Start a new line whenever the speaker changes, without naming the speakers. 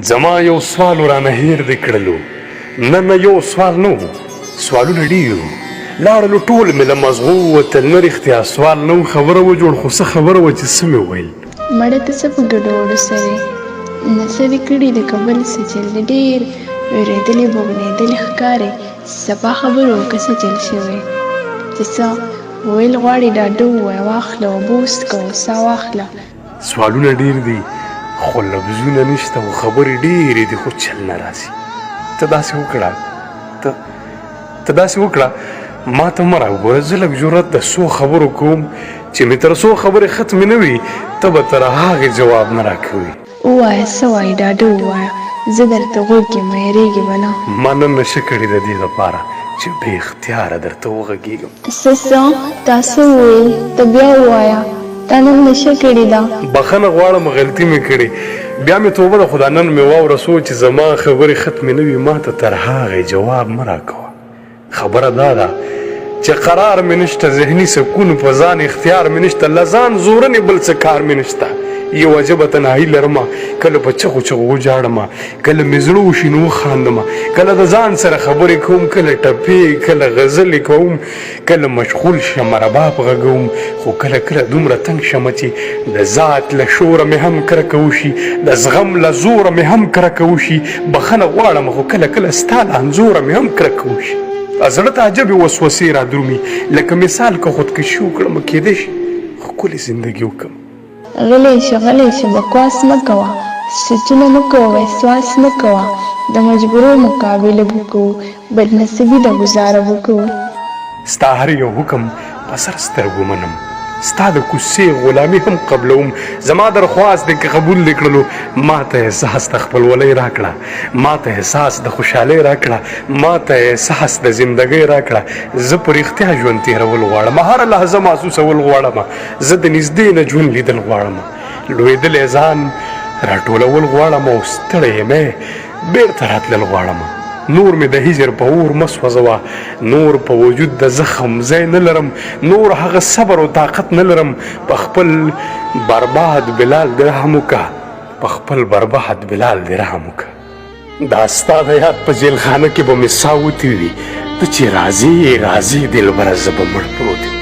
زما یو سوال ورانه هیر دې کړلو نه یو سوال نه و سوالونه ډېر وو لاړلو ټول مې له مزغو ووتل نه رښتیا سوال نه و خبره وجوړ خو څه خبره وه چې څه مې وویل
مړه ته څه په ګډوډو سره نڅه دې کړي د کابل سجل دې ډېر وېرېدلې بوغلېدلې ښکارې سبا خبرو که څه چل شوی چې څه ویل غواړې ډاډه ووایه واخله اوبه وڅښه ساه واخله
سوالونه ډېر دي خو لفظونه نشته او خبرې ډېرې دي خو چل نه راځي ته داسې وکړه ته داسې وکړه ما ته مه راوګوره زه لږ جرأت د څو خبرو کوم چې مې تر څو خبرې ختمې نه وي ته به تر هغې جواب نه راکوې
ووایه څه وایې ډاډه ووایه زه درته غوږ یم ویرېږې به نه
ما نن نشه کړې د دې لپاره چې بې اختیاره درته وغږېږم
څه تا څه وویل ته بیا ووایه تا نن نشه کړې ده
بخښنه غواړم غلطي مې کړې بیا مې توبه ده خو دا نن مې واوره څو چې زما خبرې ختمې نه وي ما ته تر هغې جواب مه راکوه خبره دا ده چې قرار مې نشته ذهني سکون په ځان اختیار مې نشته له ځان زورنې بل څه کار مې نشته یو عجبه تنهایي لرمه کله په چغو چغو وجاړمه کله مې زړه وشي نو وخاندمه کله د ځان سره خبرې کوم کله ټپې کله غزلې کوم کله مشغول شم رباب غږوم خو کله کله دومره تنګ شمه چې د ذات له شوره مې هم کرکه وشي د زغم له زوره مې هم کرکه وشي بخښنه غواړم خو کله کله ستا له انځوره مې هم کرکه وشي زړه ته عجبې وسوسې را درومي لکه مثال که خودکشي وکړم کیدای شي ښکلې زندګي وکړم
غلی شه بکواس مه کوه سوچونه مه کوه وسواس مه کوه د مجبورو مقابله به کوو بدنصیبي د ګزاره به کوو
ستا هر یو حکم په سر سترګو منم ستا د کوڅې غلامي هم قبلوم زما درخواست دی که قبول دې کړلو ما ته احساس د خپلولۍ راکړه ما ته احساس د خوشحالۍ راکړه ما ته احساس د زندګۍ راکړه زه په رښتیا ژوند تېرول غواړم هره لحظه محسوسول غواړم زه د نږدې نه ژوند لیدل غواړم لوېدلی ځان راټولول غواړم او ستړی یم بېرته راتلل غواړم نور مې د هجر په اور مه سوځوه نور په وجود د زخم ځای نه لرم نور هغه صبر او طاقت نه لرم په خپل برباد بلال دې رحم وکړه په خپل برباد بلال دې رحم وکړه دا ستا د یاد په جیلخانه کې به مې ساه وتې وي ته چې راځې دلبره زه به مړ پروت